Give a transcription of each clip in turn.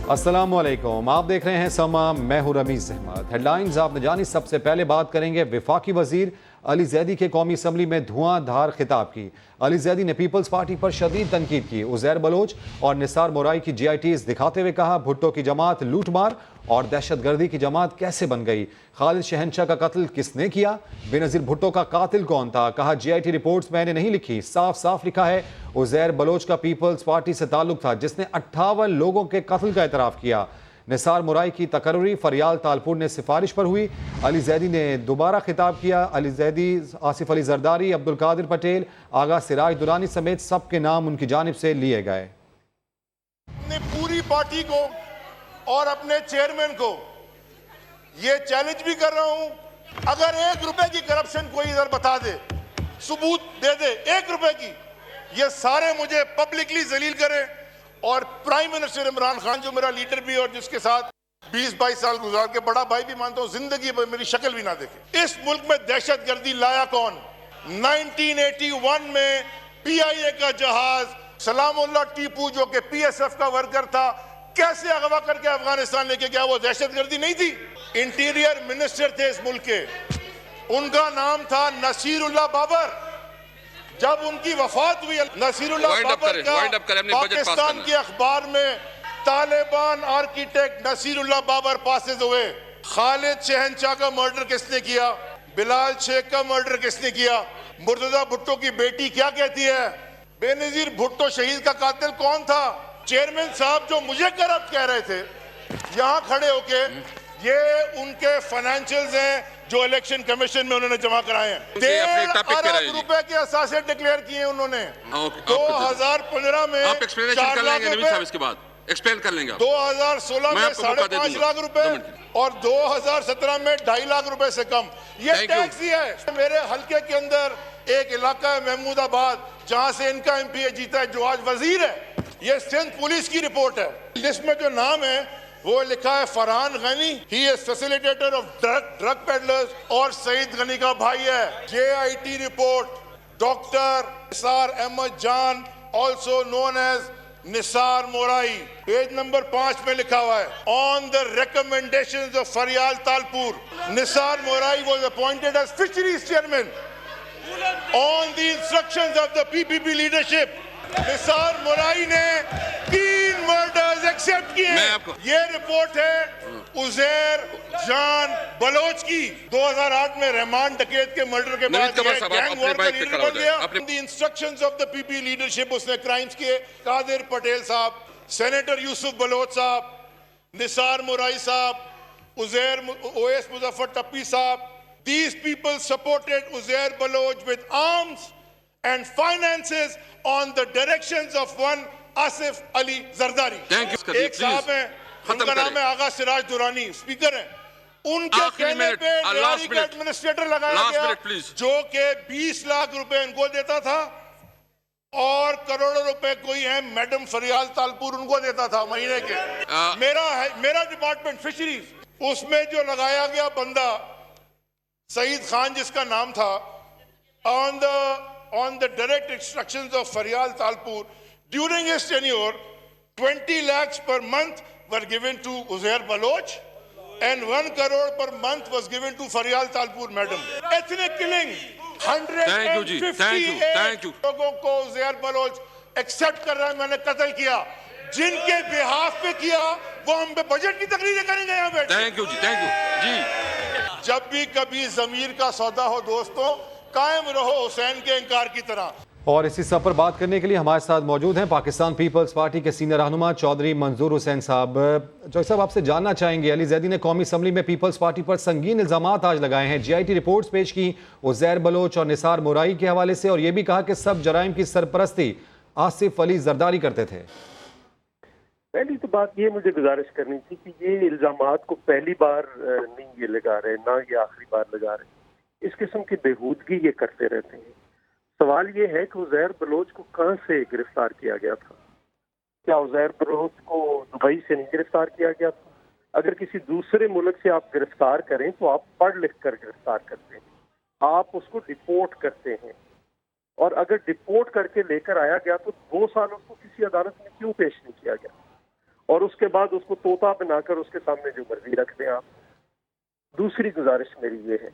अस्सलामुअलैकुम, आप देख रहे हैं समा, मैं हूं रमीज अहमद। हेडलाइंस आपने जानी। सबसे पहले बात करेंगे विफाकी वजीर अली जैदी के कौमी असम्बली में धुआंधार खिताब की। अली जैदी ने पीपल्स पार्टी पर शदीद तनकीद की। उज़ैर बलोच और निसार मोराई की GITs दिखाते हुए कहा, भुट्टो की जमात लूटमार और दहशतगर्दी की जमात कैसे बन गई। खालिद शहनशाह का कत्ल किसने किया? बेनज़ीर भुट्टो का कातिल कौन था? कहा, GIT रिपोर्ट्स मैंने नहीं लिखी, साफ साफ लिखा है उज़ैर बलोच का पीपल्स पार्टी से ताल्लुक था, जिसने 58 लोगों के कत्ल का एतराफ़ किया। निसार मुराई की तकर्री फरियाल तालपुर ने सिफारिश पर हुई। अली जैदी ने दोबारा खिताब किया। अली जैदी, आसिफ अली जरदारी, अब्दुल कादिर पटेल, आगा सिराज दुरानी समेत सबके नाम उनकी जानिब से लिए गए। अपनी पूरी पार्टी को और अपने चेयरमैन को ये चैलेंज भी कर रहा हूं, अगर 1 रुपए की करप्शन कोई इधर बता दे, सबूत दे दे 1 रुपए की, ये सारे मुझे पब्लिकली जलील करें। और प्राइम मिनिस्टर इमरान खान, जो मेरा लीडर भी और जिसके साथ 20-22 साल गुजार के बड़ा भाई भी मानता हूं, जिंदगी में मेरी शक्ल भी ना देखे। इस मुल्क में दहशतगर्दी लाया कौन? 1981 में PIA का जहाज सलामुल्लाह टीपू, जो कि PSF का वर्कर था, कैसे अगवा करके अफगानिस्तान लेके गया? वो दहशतगर्दी नहीं थी? इंटीरियर मिनिस्टर थे इस मुल्क के, उनका नाम था नसीरुल्लाह बाबर। जब उनकी वफात हुई, नसीरुल्लाह बाबर का पाकिस्तान के अखबार में तालिबान आर्किटेक्ट नसीरुल्लाह बाबर पासेज हुए। खालिद शहनशाह का मर्डर किसने किया? बिलाल शेख का मर्डर किसने किया? मुर्तजा भुट्टो की बेटी क्या कहती है? बेनजीर भुट्टो शहीद का कातिल कौन था? चेयरमैन साहब जो मुझे करप्ट कह रहे थे, यहां खड़े होके, ये उनके फाइनेंशियल्स हैं जो इलेक्शन कमीशन में उन्होंने जमा कराए हैं। 1.5 अरब रुपए के असासे डिक्लेयर किए उन्होंने। 2015 में आप एक्सप्लेनेशन कर लेंगे नवीद साहब, इसके बाद एक्सप्लेन कर लेंगे। 2016 में 5.5 लाख रुपए और 2017 में 2.5 लाख रुपए से कम। ये टैक्स ही है। मेरे हल्के के अंदर एक इलाका है महमूदाबाद, जहां से इनका MP जीता है, जो आज वजीर है। ये सिंध पुलिस की रिपोर्ट है। लिस्ट में जो नाम है वो लिखा है Farhan Ghani, he is facilitator of drug peddlers, और सईद गनी का भाई है। JIT report, doctor Nisar Ahmed Jan, also known as Nisar Morai, page number 5 में लिखा हुआ है, on the recommendations of Faryal Talpur, Nisar Morai was appointed as fisheries chairman on the instructions of the PPP leadership. Nisar mori ने 3 murders accept किए। ये रिपोर्ट है उज़ैर जान बलोच की। 2008 में रहमान डकैत के मर्डर के बाद गैंग वॉर का लीडर बन गया। The instructions of the PPP leadership उसने क्राइम्स किए। कादिर पटेल साहब, सेनेटर यूसुफ बलोच साहब, निसार मोराई साहब, उज़ैर OS मुजफ्फर टप्पी साहब, these people supported Uzair Baloch with arms and finances on the directions of one Asif Ali Zardari. एक साहब हैं, उनका नाम है आगा सिराज दुरानी, स्पीकर हैं। उनके कहने पे डेयरी का एडमिनिस्ट्रेटर लगाया गया, जो कि 20 लाख रुपए इनको देता था और करोड़ों रुपए कोई है मैडम फरियाल तालपुर उनको देता था महीने के। मेरा डिपार्टमेंट फिशरीज, उसमें जो लगाया गया बंदा सईद खान जिसका नाम था, on the direct instructions of Faryal Talpur, during his tenure, 20 lakhs per month were given to Uzair Baloch and 1 crore per month was given to Faryal Talpur madam. Ethnic killing, 158 लोगों को Uzair Baloch एक्सेप्ट कर रहा है, मैंने कत्ल किया। जिनके behalf पे किया वो हम पे बजट की तकरीरें करेंगे यहाँ बैठ। थैंक यू जी। जब भी कभी जमीर का सौदा हो दोस्तों, कायम रहो हुसैन के इंकार की तरह। और इसी सब पर बात करने के लिए हमारे साथ मौजूद हैं पाकिस्तान पीपल्स पार्टी के सीनियर रहनुमा चौधरी मंजूर हुसैन साहब। चौधरी साहब, आपसे जानना चाहेंगे, अली जैदी ने कौमी असम्बली में पीपल्स पार्टी पर संगीन इल्जामात आज लगाए हैं। GIT रिपोर्ट्स पेश की उज़ैर बलोच और निसार मोराई के हवाले से, और ये भी कहा कि सब जराइम की सरपरस्ती आसिफ अली जरदारी करते थे। पहली तो बात ये मुझे गुजारिश करनी थी कि ये इल्जामात को पहली बार नहीं ये लगा रहे, ना ये आखिरी बार लगा रहे। इस किस्म की बेहूदगी ये करते रहते हैं। सवाल ये है कि उज़ैर बलोच को कहां से गिरफ्तार किया गया था? क्या उज़ैर बलोच को दुबई से नहीं गिरफ्तार किया गया था? अगर किसी दूसरे मुल्क से आप गिरफ्तार करें तो आप पढ़ लिख कर गिरफ्तार करते हैं, आप उसको डिपोर्ट करते हैं। और अगर डिपोर्ट करके लेकर आया गया तो 2 साल उसको किसी अदालत में क्यों पेश नहीं किया गया? और उसके बाद उसको तोता बनाकर उसके सामने जो मर्जी रख दें आप। दूसरी गुजारिश मेरी ये है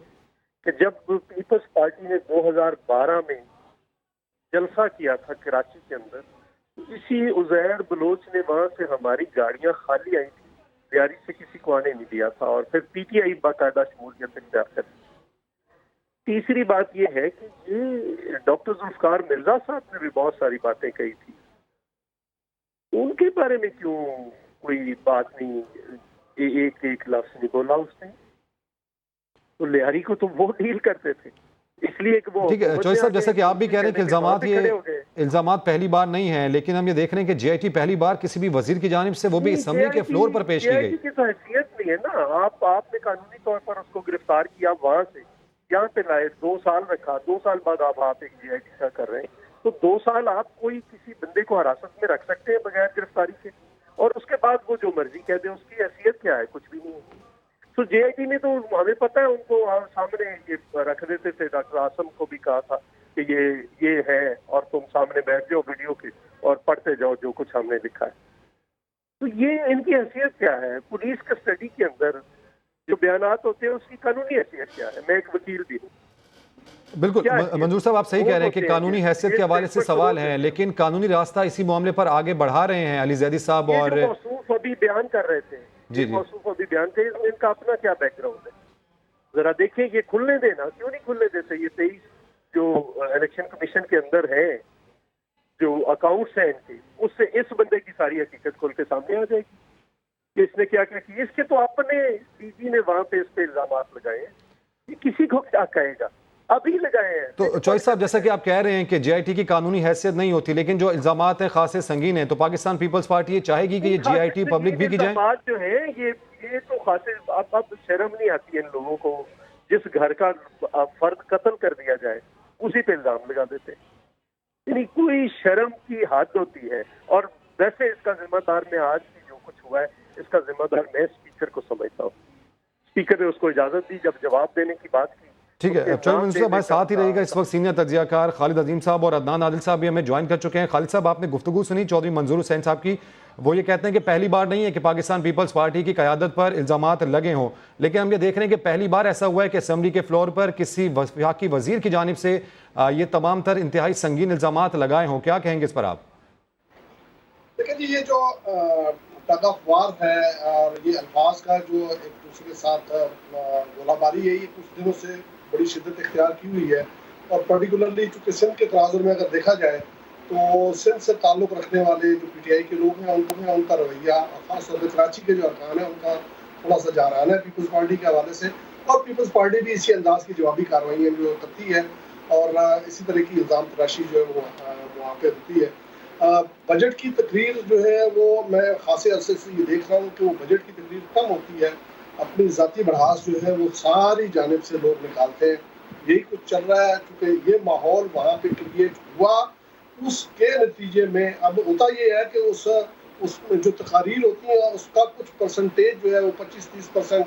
कि जब पीपल्स पार्टी ने 2012 में जलसा किया था कराची के अंदर, तो इसी उजैर बलोच ने वहां से हमारी गाड़ियां खाली आई थी, तैयारी से किसी को आने नहीं दिया था, और फिर पीटीआई बाकायदा शमूलियत इख्तियार कर। तीसरी बात यह है कि ये डॉक्टर जुल्फकार मिर्जा साहब ने भी बहुत सारी बातें कही थी, उनके बारे में क्यों कोई बात नहीं, एक लफ्ज नहीं बोला उसने? तो लिहारी को तो वो डील करते थे, इसलिए कि वो ठीक है चौधरी साहब, जैसा कि आप भी कह रहे हैं कि इल्जामात पहली बार नहीं है, लेकिन हम ये देख रहे हैं कि जेआईटी पहली बार किसी भी वजीर की जानिब से वो भी असेंबली के फ्लोर पर पेश की गई। की तो हैसियत नहीं है ना, आपने कानूनी तौर पर उसको गिरफ्तार किया, वहां से यहाँ पे लाए, 2 साल रखा, 2 साल बाद आप एक जेआईटी का कर रहे हैं, तो 2 साल आप कोई किसी बंदे को हिरासत में रख सकते हैं बगैर गिरफ्तारी के, और उसके बाद वो जो मर्जी कह दे, उसकी हैसियत क्या है? कुछ भी नहीं है। तो जेआईटी ने तो, हमें पता है, उनको सामने ये रख देते थे। डॉक्टर आसम को भी कहा था कि ये है और तुम सामने बैठ जाओ वीडियो के और पढ़ते जाओ जो कुछ हमने लिखा है। तो ये इनकी हैसियत क्या है? पुलिस कस्टडी के अंदर जो बयानात होते हैं उसकी कानूनी हैसियत क्या है? मैं एक वकील भी हूँ। बिल्कुल मंजूर साहब, आप सही कह रहे हैं कि कानूनी हैसियत के हवाले से सवाल है, लेकिन कानूनी रास्ता इसी मामले पर आगे बढ़ा रहे हैं अली जैदी साहब। और मौसूफ अभी बयान कर रहे थे, मौसूफ अभी बयान थे, इनका अपना क्या बैकग्राउंड है जरा देखें। ये खुलने देना, क्यों नहीं खुलने देते? ये 23 जो इलेक्शन कमीशन के अंदर है, जो अकाउंट्स हैं इनके, उससे इस बंदे की सारी हकीकत खुल के सामने आ जाएगी कि इसने क्या क्या किया। इसके तो अपने डीजी ने वहां पे इस पे इल्जाम लगाए हैं, ये किसी को क्या कहेगा? अभी लगाए हैं। तो चौधरी साहब, जैसा कि आप कह रहे हैं कि जेआईटी की कानूनी हैसियत नहीं होती, लेकिन जो इल्जामात हैं खासे संगीन हैं, तो पाकिस्तान पीपल्स पार्टी ये चाहेगी कि ये जेआईटी पब्लिक भी की जाए। बात जो है ये तो खासे, अब शर्म नहीं आती है इन लोगों को, जिस घर का फर्द कत्ल कर दिया जाए उसी पे इल्जाम लगा देते हैं। यानी कोई शर्म की हद होती है। और वैसे इसका जिम्मेदार, मैं आज भी जो कुछ हुआ है इसका जिम्मेदार मैं स्पीकर को समझता हूँ। स्पीकर ने उसको इजाजत दी, जब जवाब देने की बात की। ठीक है, चौधरी मंजूर साहब हमारे साथ ही रहेगा इस वक्त सीनियर तज्जियाकार खालिद अजीम साहब और अदनान आदिल साहब भी हमें ज्वाइन कर चुके हैं। खालिद साहब, आपने गुफ्तगू सुनी चौधरी मंजूर हुसैन साहब की, वो ये कहते हैं कि पहली बार नहीं है कि पाकिस्तान पीपल्स पार्टी की क़यादत पर इल्जामात लगे हों, लेकिन हम ये देख रहे हैं कि पहली बार ऐसा हुआ है कि असेंबली के फ्लोर पर किसी वफाकी वजीर की जानिब से ये तमाम तर इंतहाई संगीन इल्जामात लगाए हों। क्या कहेंगे इस पर आप? देखिए जी, ये जो टग ऑफ वार है और ये अल्फाज का जो एक दूसरे के साथ गोलाबारी है, ये कुछ दिनों से बड़ी शिद्दत इख्तियार की हुई है। और पर्टिकुलरली चूँकि सिंध के तनाजुर में अगर देखा जाए तो सिंध से ताल्लुक़ रखने वाले जो पीटीआई के लोग हैं उनका रवैया, खासतौर पर कराची के जो अरकान हैं उनका थोड़ा सा जाराना है पीपल्स पार्टी के हवाले से, और पीपल्स पार्टी भी इसी अंदाज की जवाबी कार्रवाई जो करती है और इसी तरह की इल्ज़ाम तराशी जो है वो वहाँ पर होती है। बजट की तकरीर जो है वो मैं खासे अरसे से ये देख रहा हूँ कि वो बजट की तकरीर कम होती है, अपनी ज़ाती बढ़ास जो है वो सारी जानिब से लोग निकालते हैं। यही कुछ चल रहा है, क्योंकि ये माहौल वहाँ पे क्रिएट हुआ, उसके नतीजे में अब होता ये है कि उसमें जो तकारीर होती है उसका कुछ परसेंटेज जो है वो 25-30%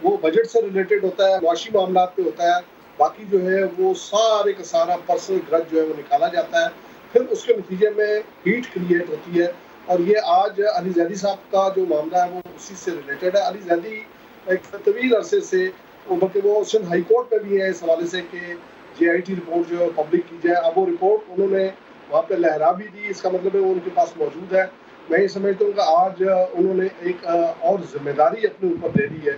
वो बजट से रिलेटेड होता है, मुआशी मामला पे होता है, बाकी जो है वो सारे का सारा पर्सनल ग्रज जो है वो निकाला जाता है, फिर उसके नतीजे में हीट क्रिएट होती है। और ये आज अली जैदी साहब का जो मामला है वो उसी से रिलेटेड है। अली जैदी एक तवील अरसे से, बल्कि वो सिंध हाई कोर्ट में भी है इस हवाले से कि जेआईटी रिपोर्ट जो है पब्लिक की जाए। अब वो रिपोर्ट उन्होंने वहाँ पे लहरा भी दी, इसका मतलब है वो उनके पास मौजूद है। मैं ये समझता हूँ कि आज उन्होंने एक और जिम्मेदारी अपने ऊपर ले ली है,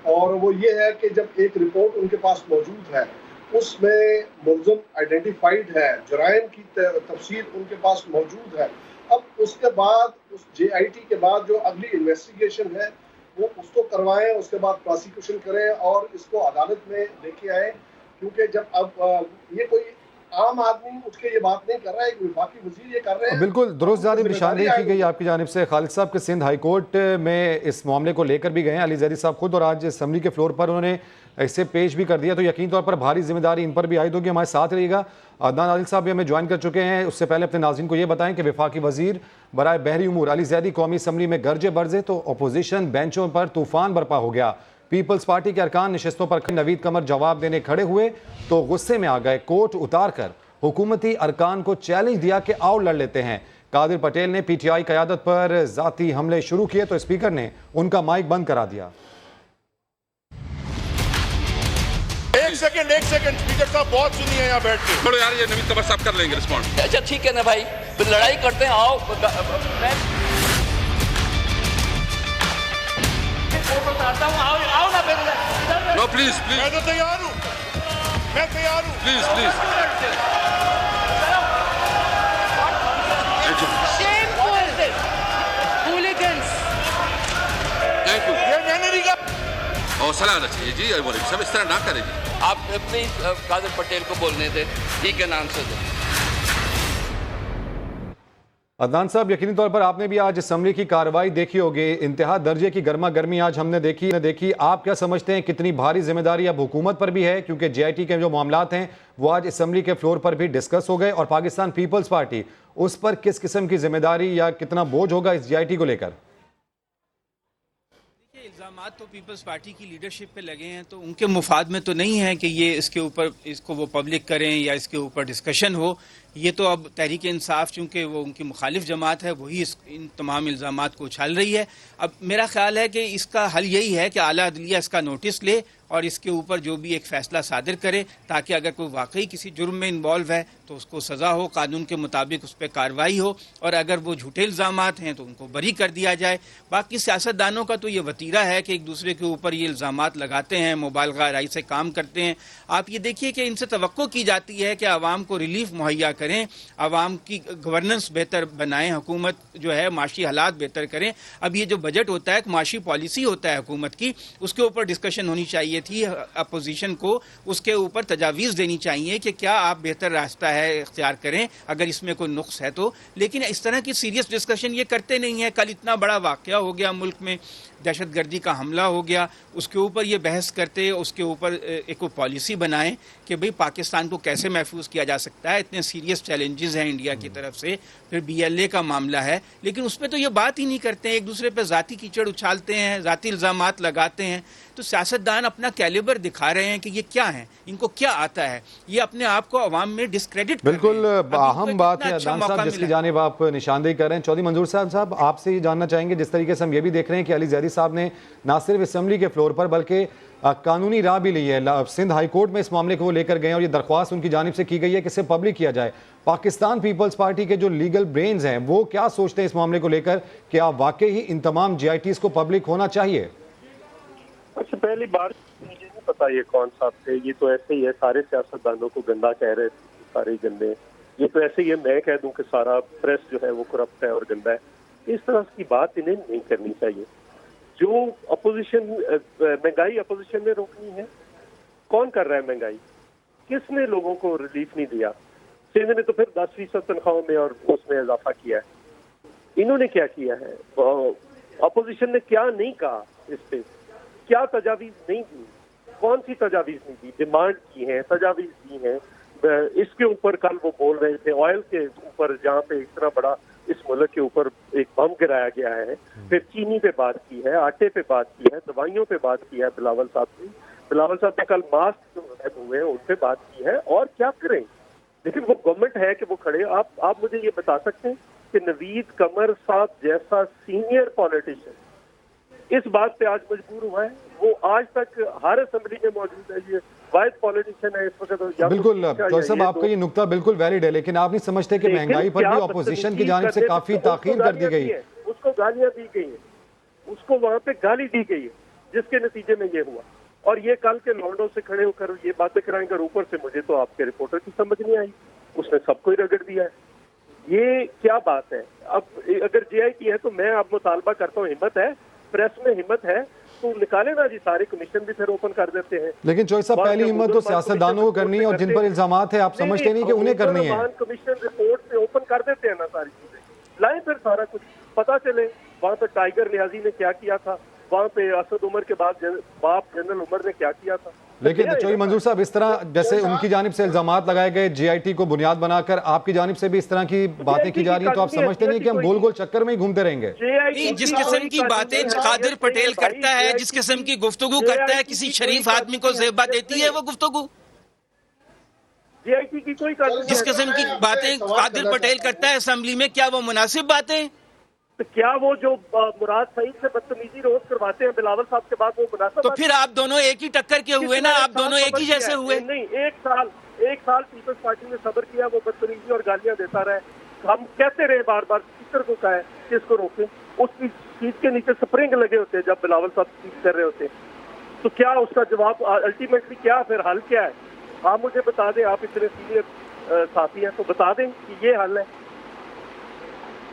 और वो ये है कि जब एक रिपोर्ट उनके पास मौजूद है, उसमें मुल्ज़िम आइडेंटिफाइड है, जराइम की तफसील उनके पास मौजूद है, अब उसके बाद उस जेआईटी के बाद जो अगली इन्वेस्टिगेशन है वो उसको करवाएं, उसके बाद प्रोसिक्यूशन करें और इसको अदालत में लेके आए। क्योंकि जब अब ये कोई आम आदमी उठ के ये बात नहीं कर रहा है, एक विफाकी वजीर ये कर रहे हैं। बिल्कुल दुरुस्त जानिब निशानदेही की गई आपकी जानिब से। खालिद साहब के सिंध हाई कोर्ट में इस मामले को लेकर भी गए हैं अली जैदी साहब खुद, और आज असेंबली के फ्लोर पर उन्होंने इसे पेश भी कर दिया, तो यकीन तौर पर भारी जिम्मेदारी इन पर भी आयद होगी। हमारे साथ रहिएगा। अदनान आदिल साहब भी हमें ज्वाइन कर चुके हैं। उससे पहले अपने नाज़रीन को ये बताएं कि वफाकी वजीर बराए बहरी उमूर अली जैदी कौमी असम्बली में गरजे बरजे तो अपोजिशन बेंचों पर तूफान बरपा हो गया। पीपल्स पार्टी के अरकान नशिस्तों पर नवीद कमर जवाब देने खड़े हुए तो गुस्से में आ गए, कोर्ट उतार कर हुकूमती अरकान को चैलेंज दिया कि आओ लड़ लेते हैं। कादिर पटेल ने पीटीआई क़यादत पर जाती हमले शुरू किए तो स्पीकर ने उनका माइक बंद करा दिया। एक सेकंड स्पीकर साहब बहुत सुनिए यहाँ बैठ के। छोड़ो यार, ये नवीन तबर साहब कर लेंगे रिस्पॉन्ड। अच्छा ठीक है ना भाई, फिर लड़ाई करते हैं। आओ आओ ना फिर। नो प्लीज प्लीज, मैं तो तैयार हूँ, मैं तैयार हूँ। Please please. Shameful hooligans. Thank you. ये मैंने नहीं कहा। हौसला आना चाहिए जी, सब इस तरह ना करें जी। आप प्लीज कादिर पटेल को बोलने दें, ठीक है, नाम से दें। अदनान साहब, यकीनी तौर पर आपने भी आज असम्बली की कार्रवाई देखी होगी। इंतहा दर्जे की गर्मा गर्मी आज हमने देखी। आप क्या समझते हैं कितनी भारी जिम्मेदारी अब हुकूमत पर भी है, क्योंकि JIT के जो मामलात हैं वो आज असम्बली के फ्लोर पर भी डिस्कस हो गए, और पाकिस्तान पीपल्स पार्टी उस पर किस किस्म की जिम्मेदारी या कितना बोझ होगा इस JIT को लेकर? इल्ज़ामात तो पीपल्स पार्टी की लीडरशिप पे लगे हैं, तो उनके मुफाद में तो नहीं है कि ये इसको वो पब्लिक करें या इसके ऊपर डिस्कशन हो। ये तो अब तहरीक इंसाफ, चूँकि वो उनकी मुखालिफ जमात है, वही इन तमाम इल्ज़ामात को उछाल रही है। अब मेरा ख्याल है कि इसका हल यही है कि आला अदलिया इसका नोटिस ले और इसके ऊपर जो भी एक फ़ैसला सादिर करे, ताकि अगर कोई वाकई किसी जुर्म में इन्वॉल्व है तो उसको सज़ा हो, कानून के मुताबिक उस पर कार्रवाई हो, और अगर वो झूठे इल्ज़ामात हैं तो उनको बरी कर दिया जाए। बाकी सियासतदानों का तो ये वतीरा है कि एक दूसरे के ऊपर ये इल्ज़ामात लगाते हैं, मुबालगा राय से काम करते हैं। आप ये देखिए कि इनसे तवक्को की जाती है कि आवाम को रिलीफ मुहैया करें, आवाम की गवर्नेंस बेहतर बनाएं, हुकूमत जो है माशी हालात बेहतर करें। अब ये जो बजट होता है, माशी पॉलिसी होता है हुकूमत की, उसके ऊपर डिस्कशन होनी चाहिए थी। अपोजिशन को उसके ऊपर तजावीज़ देनी चाहिए कि क्या आप बेहतर रास्ता है इख्तियार करें अगर इसमें कोई नुक्स है तो। लेकिन इस तरह की सीरियस डिस्कशन ये करते नहीं है। कल इतना बड़ा वाक़या हो गया मुल्क में, दहशतगर्दी का हमला हो गया, उसके ऊपर ये बहस करते, उसके ऊपर एक पॉलिसी बनाएं कि भाई पाकिस्तान को कैसे महफूज किया जा सकता है। इतने सीरियस चैलेंजेस हैं इंडिया की तरफ से, फिर BLA का मामला है, लेकिन उस पर तो ये बात ही नहीं करते हैं। एक दूसरे पर ज़ाती कीचड़ उछालते हैं, ज़ाती इल्ज़ामात लगाते हैं। तो सियासतदान अपना कैलिबर दिखा रहे हैं कि ये क्या है, इनको क्या आता है, ये अपने आप को अवाम में डिस्क्रेडिट। बिल्कुल अहम बात है अदनान साहब जिसकी जानिब आप निशानदेही कर रहे हैं। चौधरी मंजूर साहब, आपसे ये जानना चाहेंगे, जिस तरीके से हम ये भी देख रहे हैं कि अली ज़ैदी साहब ने ना सिर्फ असम्बली के फ्लोर पर बल्कि कानूनी राह भी ली है, सिंध हाई कोर्ट में इस मामले को वो लेकर गए और ये दरख्वास्त उनकी जानिब से की गई है कि इसे पब्लिक किया जाए। पाकिस्तान पीपल्स पार्टी के जो लीगल ब्रेन्स हैं वो क्या सोचते हैं इस मामले को लेकर, कि आप वाकई ही इन तमाम JITs को पब्लिक होना चाहिए? अच्छा, पहली बार मुझे नहीं पता ये कौन साहब थे, ये तो ऐसे ही है, सारे सियासतदानों को गंदा कह रहे थे, सारे गंदे। ये तो ऐसे ही है, मैं कह दूं कि सारा प्रेस जो है वो करप्ट है और गंदा है। इस तरह की बात इन्हें नहीं करनी चाहिए। जो अपोजिशन, महंगाई अपोजिशन ने रोकनी है, कौन कर रहा है महंगाई? किसने लोगों को रिलीफ नहीं दिया? सिंध ने तो फिर 10% तनख्वाहों में और उसमें इजाफा किया है। इन्होंने क्या किया है? अपोजिशन ने क्या नहीं कहा इस पे? क्या तजावीज नहीं दी? कौन सी तजावीज नहीं दी? डिमांड की है, तजावीज दी है। इसके ऊपर कल वो बोल रहे थे ऑयल के ऊपर, जहाँ पे इतना बड़ा इस मुल्क के ऊपर एक बम गिराया गया है। फिर चीनी पे बात की है, आटे पे बात की है, दवाइयों पे बात की है। बिलावल साहब ने कल मास्क जो रद्द हुए हैं उन पे बात की है। और क्या करें? लेकिन वो गवर्नमेंट है कि वो खड़े। आप मुझे ये बता सकते हैं कि नवीद कमर साहब जैसा सीनियर पॉलिटिशियन इस बात पे आज मजबूर हुआ है? वो आज तक हर असेंबली में मौजूद है, ये वाइस पॉलिटिशियन है इस वक्त। बिल्कुल तो साहब, आपका ये नुक्ता बिल्कुल वैलिड है, लेकिन आप नहीं समझते कि महंगाई पर भी अपोजिशन की जानिब से काफी ताखीर कर दी गई है? उसको गालियां दी गई है, उसको वहाँ पे गाली दी गई है, जिसके नतीजे में ये हुआ। और ये कल के लॉन्डो से खड़े होकर ये बातें कराएंगे। ऊपर से मुझे तो आपके रिपोर्टर की समझ नहीं आई, उसने सबको ही रगड़ दिया है। ये क्या बात है? अब अगर JIT है तो मैं अब मुतालबा करता हूँ, हिम्मत है, प्रेस में हिम्मत है तो निकाले ना जी, सारे कमीशन भी फिर ओपन कर देते हैं। लेकिन चौधरी साहब, पहली हिम्मत तो सियासतदानों को करनी है, और जिन पर इल्जामात है आप समझते नहीं कि उन्हें करनी है? कमीशन रिपोर्ट से ओपन कर देते हैं ना सारी चीजें, लाए फिर सारा कुछ पता चले। वहाँ पे टाइगर लिहाजी ने क्या किया था, वहाँ पे असद उमर के बाद बाप जनरल उमर ने क्या किया था। लेकिन चौधरी मंजूर साहब, इस तरह जैसे उनकी जानिब से इल्जामात लगाए गए, JIT को बुनियाद बनाकर आपकी जानिब से भी इस तरह की बातें की जा रही हैं, तो आप समझते नहीं कि हम गोल गोल चक्कर में ही घूमते रहेंगे? जिस किस्म की बातें कादिर पटेल करता है, जिस किस्म की गुफ्तगू करता है, किसी शरीफ आदमी को ज़ेबा देती है वो गुफ्तगू? JIT की कोई कानून जिस किस्म की बातें कादिर पटेल करता है असेंबली में, क्या वो मुनासिब बातें? तो क्या वो जो मुराद सईद से बदतमीजी रोज करवाते हैं बिलावल साहब के बाद वो मुनासिब? तो फिर आप दोनों एक ही टक्कर के हुए ना, आप दोनों एक ही जैसे हुए। नहीं, एक साल पीपल्स पार्टी ने सब्र किया, वो बदतमीजी और गालियां देता रहे। हम कहते रहे बार बार, स्पीकर को कहा है कि इसको रोके। उसकी सीट के नीचे स्प्रिंग लगे होते हैं जब बिलावल साहब स्पीच कर रहे होते हैं। तो क्या उसका जवाब अल्टीमेटली क्या, फिर हल क्या है? आप मुझे बता दें, आप इतने सीनियर साथी हैं तो बता दें कि ये हल है।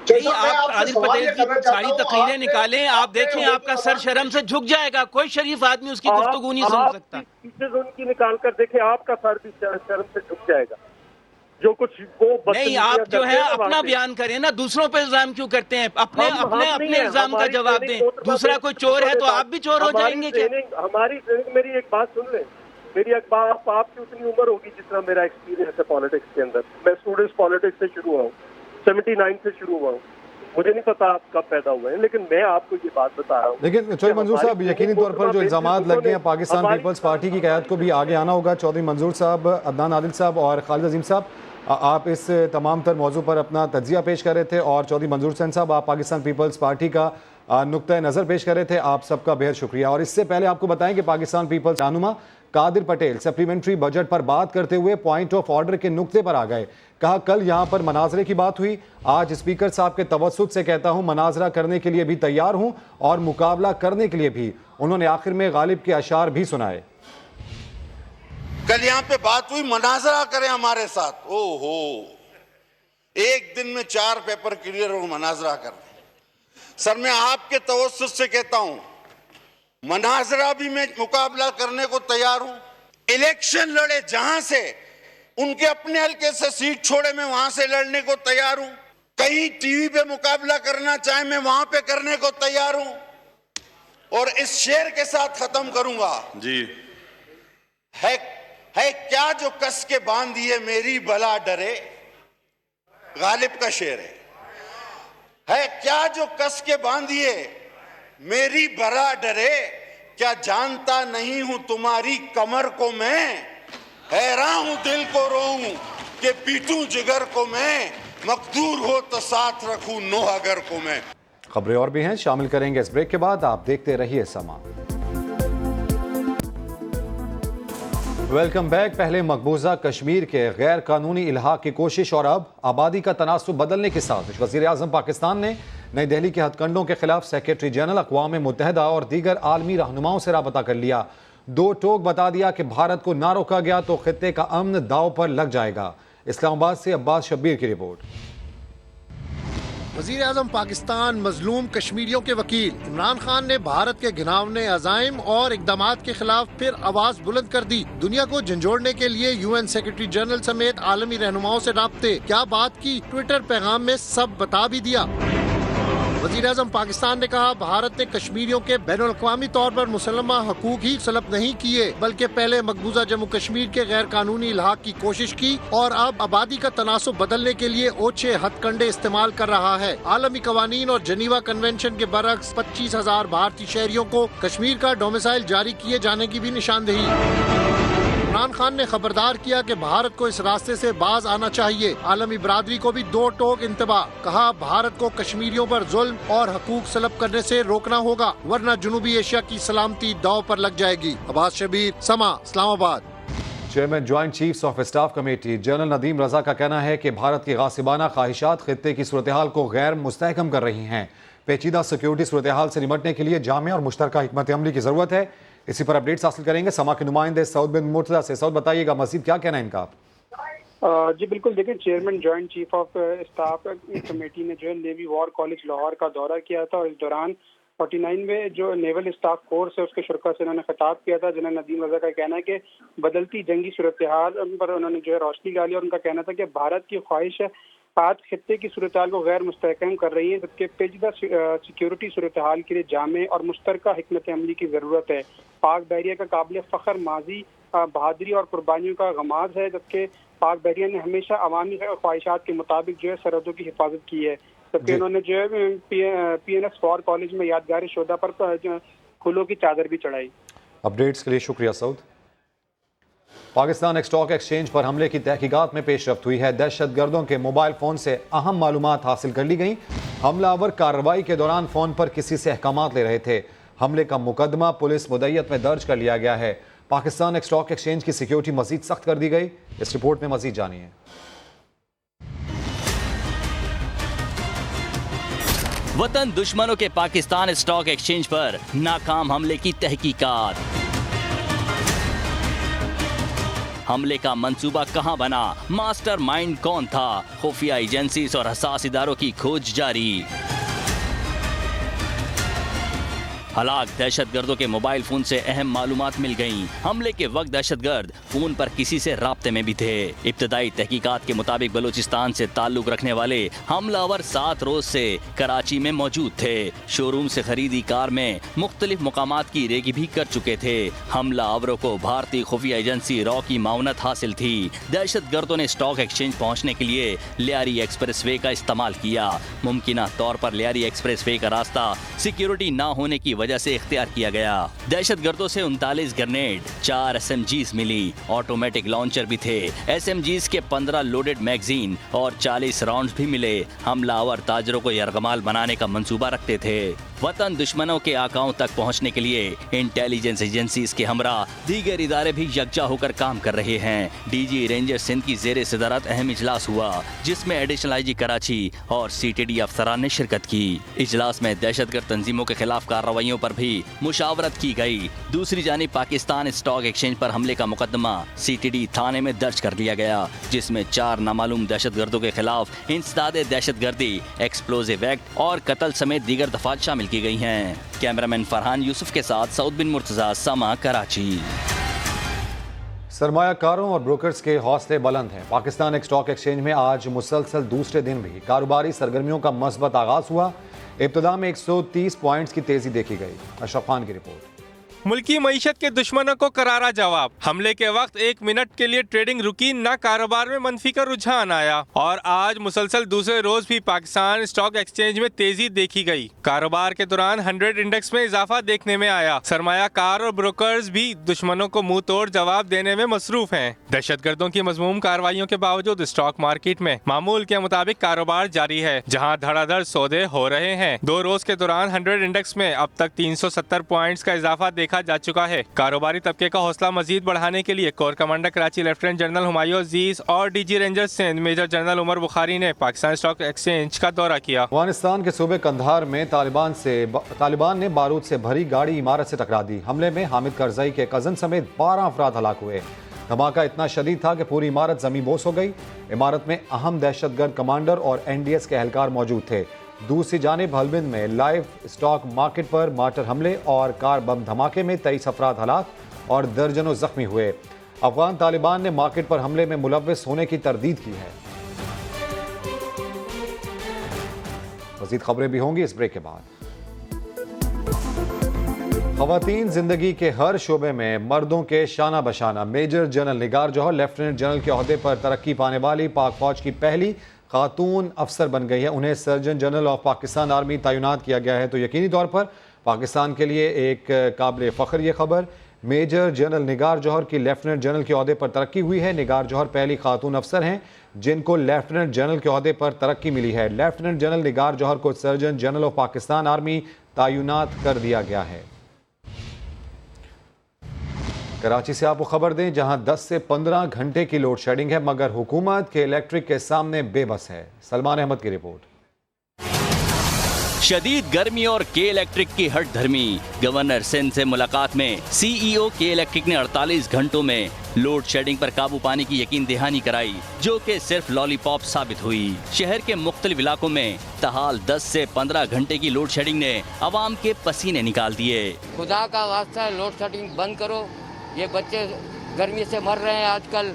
नहीं, आप कादिर पटेल की सारी तकरीरें निकालें, आप देखें आपका सर शर्म से झुक जाएगा। कोई शरीफ आदमी उसकी गुफ्तगू नहीं सुन सकता। चीजें उनकी निकाल कर देखें, आपका सर भी शर्म से झुक जाएगा। जो कुछ वो नहीं, आप जो है अपना बयान करें ना, दूसरों पे इल्जाम क्यों करते हैं? अपने इल्जाम का जवाब दें। दूसरा कोई चोर है तो आप भी चोर हो जाएंगे क्या? हमारी ट्रेनिंग, मेरी एक बात सुन लें, मेरी एक बात, आपकी उतनी उम्र होगी जितना मेरा एक्सपीरियंस है पॉलिटिक्स के अंदर। मैं स्टूडेंट्स पॉलिटिक्स से शुरू हुआ हूँ, 79 से शुरू हुआ हूँ। मुझे नहीं पता आप कब पैदा हुए हैं, लेकिन मैं आपको ये बात बता रहा हूँ। लेकिन चौधरी मंजूर साहब, यकीनी तौर पर जो इल्जामात लग गए हैं, पाकिस्तान पीपल्स पार्टी की क़यादत को भी आगे आना होगा। चौधरी मंजूर साहब, अदनान आदिल साहब और खालिद अजीम साहब, आप इस तमाम तर मौजू पर अपना तज्जिया पेश कर रहे थे, और चौधरी मंजूर हुसैन साहब, आप पाकिस्तान पीपल्स पार्टी का नुक्ता नज़र पेश कर रहे थे। आप सबका बेहद शुक्रिया। और इससे पहले आपको बताएं कि पाकिस्तान पीपल्स रहनुमा कादिर पटेल सप्लीमेंट्री बजट पर बात करते हुए पॉइंट ऑफ ऑर्डर के नुक्ते पर आ गए। कहा, कल यहां पर मनाजरे की बात हुई, आज स्पीकर साहब के तवस्सुत से कहता हूं मनाजरा करने के लिए भी तैयार हूं और मुकाबला करने के लिए भी। उन्होंने आखिर में गालिब के अशार भी सुनाए। कल यहाँ पे बात हुई, मनाजरा करें हमारे साथ। ओहो, एक दिन में 4 पेपर क्लियर हो, मनाजरा कर। सर, मैं आपके तवस्सुत से कहता हूं मनाजरा भी मैं मुकाबला करने को तैयार हूं। इलेक्शन लड़े, जहां से उनके अपने हल्के से सीट छोड़े, मैं वहां से लड़ने को तैयार हूं। कहीं टीवी पे मुकाबला करना चाहे, मैं वहां पे करने को तैयार हूं। और इस शेर के साथ खत्म करूंगा जी। है क्या जो कस के बांधिए मेरी भला डरे, गालिब का शेर है क्या जो कस के बांधिए मेरी भला डरे, क्या जानता नहीं हूं तुम्हारी कमर को मैं, हैरान हूं दिल को रोऊं कि पीटूं जिगर को मैं, मकदूर हो तो साथ रखूं नोहागर को मैं। खबरें और भी हैं, शामिल करेंगे इस ब्रेक के बाद। आप देखते रहिए समा। Welcome back. पहले मकबूजा कश्मीर के गैर कानूनी इल्हाक की कोशिश और अब आबादी का तनासुब बदलने के साथ वज़ीर आज़म पाकिस्तान ने नई दिल्ली के हथकंडों के खिलाफ सेक्रेटरी जनरल अक़वाम मुत्तहिदा और दीगर आलमी रहनुमाओं से राबता कर लिया। दो टोक बता दिया कि भारत को ना रोका गया तो खित्ते का अमन दाव पर लग जाएगा। इस्लामाबाद से अब्बास शब्बीर की रिपोर्ट। वज़ीर आज़म पाकिस्तान मजलूम कश्मीरियों के वकील इमरान खान ने भारत के घिनौने अज़ाइम और इक़दामात के खिलाफ फिर आवाज बुलंद कर दी। दुनिया को झंझोड़ने के लिए UN सेक्रेटरी जनरल समेत आलमी रहनुमाओं से राब्ते, क्या बात की, ट्विटर पैगाम में सब बता भी दिया। वज़ीर आज़म पाकिस्तान ने कहा, भारत ने कश्मीरियों के बैनुल अक़वामी तौर पर मुसल्लमा हकूक ही तलब नहीं किए, बल्कि पहले मकबूजा जम्मू कश्मीर के गैर कानूनी इल्हाक की कोशिश की और अब आबादी का तनासुब बदलने के लिए ओछे हथकंडे इस्तेमाल कर रहा है। आलमी कवानीन और जनीवा कन्वेंशन के बरक्स 25,000 भारतीय शहरियों को कश्मीर का डोमिसाइल जारी किए जाने की भी निशानदेही। इमरान खान ने खबरदार किया कि भारत को इस रास्ते से बाज आना चाहिए। आलमी बरादरी को भी दो टोक इंतबा, कहा भारत को कश्मीरियों पर जुल्म और हकूक सलब करने से रोकना होगा, वरना जनूबी एशिया की सलामती दाव पर लग जाएगी। Abbas Shabbir, Samaa, Islamabad. Chairman joint chiefs of staff committee general Nadeem Raza का कहना है कि भारत की गासिबाना ख्वाहिशात खित्ते की सूरत हाल को गैर मुस्तहकम कर रही हैं। पेचीदा सिक्योरिटी सूरत हाल से निपटने के लिए जामे और मुश्तरका हिकमत अमली की जरूरत है। इसी पर अपडेट्स हासिल करेंगे समा के नुमाइंदे सऊद बिन मुर्तजा से। सऊद, बताइएगा मजीद क्या कहना है इनका? जी बिल्कुल, देखिए, chairman joint chief of staff committee ने जो है नेवी वॉर कॉलेज लाहौर का दौरा किया था और इस दौरान 49 में जो नेवल स्टाफ कोर्स है उसके शुरा से उन्होंने खिताब किया था। जनरल नदीम रजा का कहना है कि बदलती जंगी सूरत हाल पर उन्होंने जो है रोशनी डाली और उनका कहना था कि भारत की ख्वाहिश है आज खित्ते की सूरत हाल को गैर मुस्तहकम कर रही है, जबकि पेचीदा सिक्योरिटी सूरत हाल के लिए जामे और मुश्तरका हिकमत अमली की ज़रूरत है। पाक बहरिया का काबिल फ़ख्र माजी बहादुरी और कुर्बानियों का गमाज है, जबकि पाक बहरिया ने हमेशा अवामी ख्वाहिशात के मुताबिक जो है सरहदों की हिफाजत की है। जबकि उन्होंने जो है PNS वॉर कॉलेज में यादगारी शोधा पर फूलों की चादर भी चढ़ाई। अपडेट्स के लिए शुक्रिया सऊद। पाकिस्तान स्टॉक एक्सचेंज पर हमले की तहकीकात में पेशरफ्त हुई है। दहशतगर्दों के मोबाइल फोन से अहम मालूमात हासिल कर ली गई। हमलावर कार्रवाई के दौरान फोन पर किसी से अहकामात ले रहे थे। हमले का मुकदमा पुलिस मुद्दत में दर्ज कर लिया गया है। पाकिस्तान स्टॉक एक्सचेंज की सिक्योरिटी मजीद सख्त कर दी गई। इस रिपोर्ट में मजीद जानिए। वतन दुश्मनों के पाकिस्तान स्टॉक एक्सचेंज पर नाकाम हमले की तहकीकात। हमले का मंसूबा कहां बना, मास्टरमाइंड कौन था, खुफिया एजेंसीज और हसास इदारों की खोज जारी। हलाक दहशतगर्दों के मोबाइल फोन से अहम मालूमात मिल गईं। हमले के वक्त दहशतगर्द फोन पर किसी से राब्ते में भी थे। इब्तदाई तहकीकात के मुताबिक बलूचिस्तान से ताल्लुक रखने वाले हमलावर 7 रोज से कराची में मौजूद थे। शोरूम से खरीदी कार में मुख्तलिफ मुकामात की रेगी भी कर चुके थे। हमलावरों को भारतीय खुफिया एजेंसी रॉ की मावनत हासिल थी। दहशतगर्दों ने स्टॉक एक्सचेंज पहुँचने के लिए लियारी एक्सप्रेस वे का इस्तेमाल किया। मुमकिना तौर पर लियारी एक्सप्रेस वे का रास्ता सिक्योरिटी न होने की वजह से इख्तियार किया गया। दहशतगर्दों से 39 ग्रेनेड, 4 SMGs मिली, ऑटोमेटिक लॉन्चर भी थे। SMGs के 15 लोडेड मैगजीन और 40 राउंड्स भी मिले। हमलावर ताजरों को यरगमाल बनाने का मंसूबा रखते थे। वतन दुश्मनों के आकाओं तक पहुंचने के लिए इंटेलिजेंस एजेंसीज के हमरा दीगर इदारे भी यकजा होकर काम कर रहे हैं। डीजी रेंजर सिंध की जेर सदारत अहम इजलास हुआ, जिसमें एडिशनल IG कराची और CTD अफसरान ने शिरकत की। इजलास में दहशतगर्द तंजीमों के खिलाफ कार्रवाइयों पर भी मुशावरत की गई। दूसरी जानिब पाकिस्तान स्टॉक एक्सचेंज पर हमले का मुकदमा CTD थाने में दर्ज कर लिया गया, जिसमें 4 नामालूम दहशतगर्दों के खिलाफ इंसदाद दहशतगर्दी, एक्सप्लोजिव एक्ट और कत्ल समेत दीगर दफात शामिल की गई हैं। कैमरामैन फरहान यूसुफ के साथ सऊद बिन मुर्तजा, समा, कराची। सरमायाकारों और ब्रोकर्स के हौसले बुलंद हैं। पाकिस्तान स्टॉक एक्सचेंज में आज मुसलसल दूसरे दिन भी कारोबारी सरगर्मियों का मस्बत आगाज हुआ। इब्तिदा में 130 पॉइंट्स की तेजी देखी गई। अशरफ खान की रिपोर्ट। मुल्की मईशत के दुश्मनों को करारा जवाब। हमले के वक्त 1 मिनट के लिए ट्रेडिंग रुकी, न कारोबार में मनफी का रुझान आया और आज मुसलसल दूसरे रोज भी पाकिस्तान स्टॉक एक्सचेंज में तेजी देखी गई। कारोबार के दौरान 100 इंडेक्स में इजाफा देखने में आया। सरमायाकार और ब्रोकर्स भी दुश्मनों को मुंह तोड़ जवाब देने में मसरूफ हैं। दहशतगर्दों की मजमूम कार्रवाइयों के बावजूद स्टॉक मार्केट में मामूल के मुताबिक कारोबार जारी है, जहाँ धड़ाधड़ सौदे हो रहे हैं। 2 रोज के दौरान 100 इंडेक्स में अब तक 370 पॉइंट्स का इजाफा देखा जा चुका है। कारोबारी तबके का हौसला मजीद बढ़ाने के लिए corps commander Karachi lieutenant general Humayun Aziz और DG ranger Sindh major general Umar Bukhari ने पाकिस्तान स्टॉक एक्सचेंज का दौरा किया। अफगानिस्तान के सूबे कंधार में तालिबान ने बारूद से भरी गाड़ी इमारत से टकरा दी। हमले में हामिद करजई के कजन समेत 12 अफराद हलाक हुए। धमाका इतना शदीद था कि पूरी इमारत जमीन बोस हो गई। इमारत में अहम दहशतगर्द कमांडर और NDS के एहलकार मौजूद थे। दूसरी जानिब हल्बिन में लाइव स्टॉक मार्केट पर मार्टर हमले और कार बम धमाके में 23 अफराद हलाक और दर्जनों जख्मी हुए। अफगान तालिबान ने मार्केट पर हमले में मुलव्विस होने की तरदीद की है। मज़ीद खबरें भी होंगी इस ब्रेक के बाद। ख़वातीन जिंदगी के हर शोबे में मर्दों के शाना बशाना। मेजर जनरल निगार जौहर लेफ्टिनेंट जनरल के ओहदे पर तरक्की पाने वाली पाक फौज की पहली खातून अफसर बन गई है। उन्हें surgeon general of Pakistan army तैनात किया गया है, तो यकीनी तौर पर पाकिस्तान के लिए एक काबिल फ़ख्र ये खबर। मेजर जनरल निगार जौहर की लेफ्टिनेंट जनरल के ओहदे पर तरक्की हुई है। निगार जौहर पहली खातून अफसर हैं जिनको लेफ्टिनेंट जनरल के ओहदे पर तरक्की मिली है। लेफ्टिनेंट जनरल निगार जौहर को surgeon general of Pakistan army तैनात कर दिया गया है। कराची से आपको खबर दें, जहां 10 से 15 घंटे की लोड शेडिंग है, मगर हुकूमत के इलेक्ट्रिक के सामने बेबस है। सलमान अहमद की रिपोर्ट। शदीद गर्मी और के इलेक्ट्रिक की हट धर्मी। गवर्नर सिंध से मुलाकात में CEO के इलेक्ट्रिक ने 48 घंटों में लोड शेडिंग पर काबू पाने की यकीन दहानी कराई, जो कि सिर्फ लॉलीपॉप साबित हुई। शहर के मुख्तलिफ इलाकों में तहाल 10 से 15 घंटे की लोड शेडिंग ने अवाम के पसीने निकाल दिए। खुदा का वास्ता लोड शेडिंग बंद करो, ये बच्चे गर्मी से मर रहे हैं, आजकल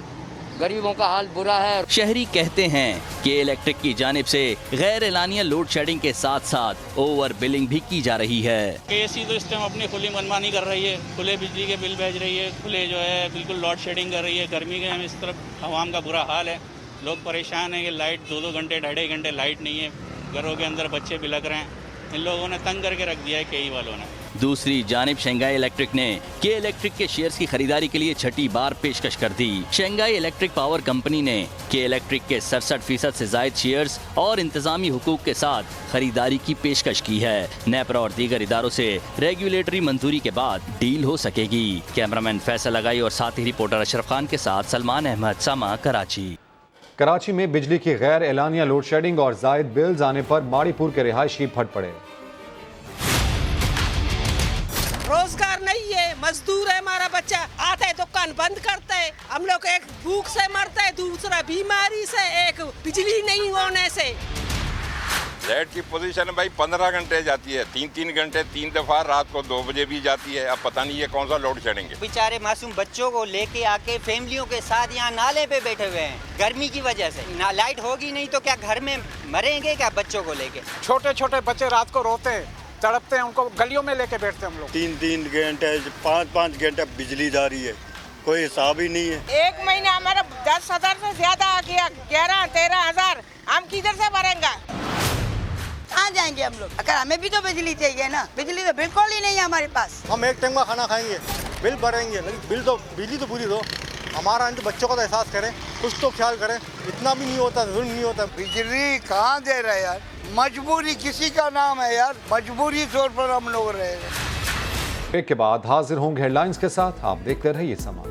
गरीबों का हाल बुरा है। शहरी कहते हैं कि इलेक्ट्रिक की जानिब से गैर एलानिया लोड शेडिंग के साथ साथ ओवर बिलिंग भी की जा रही है। KSE तो इस टाइम अपनी खुली मनमानी कर रही है, खुले बिजली के बिल भेज रही है, खुले जो है बिल्कुल लोड शेडिंग कर रही है। गर्मी के हम इस तरफ हवाम का बुरा हाल है, लोग परेशान हैं कि लाइट 2-2 घंटे 2.5 घंटे लाइट नहीं है, घरों के अंदर बच्चे बिलक रहे हैं। इन लोगों ने तंग करके रख दिया है केई वालों ने। दूसरी जानिब शंघाई इलेक्ट्रिक ने के इलेक्ट्रिक के शेयर्स की खरीदारी के लिए छठी बार पेशकश कर दी। शंघाई इलेक्ट्रिक पावर कंपनी ने के इलेक्ट्रिक के 67% से ज्यादा शेयर्स और इंतजामी हुकूक के साथ खरीदारी की पेशकश की है। नेपरा और दीगर इदारों से रेगुलेटरी मंजूरी के बाद डील हो सकेगी। कैमरामैन फैसल लगाई और साथी रिपोर्टर अशरफ खान के साथ सलमान अहमद, सामा, कराची। कराची में बिजली की गैर एलानिया लोड शेडिंग और जायद बिल्स आने पर माड़ीपुर के रिहायशी फट पड़े। रोजगार नहीं है, मजदूर है, हमारा बच्चा आता है दुकान बंद करता है, हम लोग एक भूख से मरता है, दूसरा बीमारी से, एक बिजली नहीं होने से। लाइट की पोजीशन भाई 15 घंटे जाती है, 3 घंटे 3 दफा, रात को 2 बजे भी जाती है। अब पता नहीं ये कौन सा लोड शेडिंग है। बेचारे मासूम बच्चों को लेके आके फैमिलियों के साथ यहाँ नाले पे बैठे हुए हैं गर्मी की वजह से। ना लाइट होगी नहीं तो क्या घर में मरेंगे क्या बच्चों को लेके? छोटे छोटे बच्चे रात को रोते हैं, तड़पते हैं, उनको गलियों में लेके बैठते हैं हम लोग। 3 घंटे 5 घंटे बिजली जा रही है, कोई हिसाब ही नहीं है। एक महीना हमारा 10,000 से ज्यादा आ गया, 11-13 हजार, हम किधर से भरेंगे? कहाँ जाएंगे हम लोग? अगर हमें भी तो बिजली चाहिए ना, बिजली तो बिल्कुल ही नहीं है हमारे पास। हम एक टाइम का खाना खाएंगे, बिल भरेंगे, लेकिन बिजली तो पूरी दो। हमारा तो बच्चों का तो एहसास करें, कुछ तो ख्याल करें। इतना भी नहीं होता, जुल्म नहीं होता। बिजली कहाँ दे रहे यार, मजबूरी किसी का नाम है यार, मजबूरी तौर पर हम लोग रहे हैं। ब्रेक के बाद हाजिर होंगे हेडलाइंस के साथ, आप देखते रहिए समा।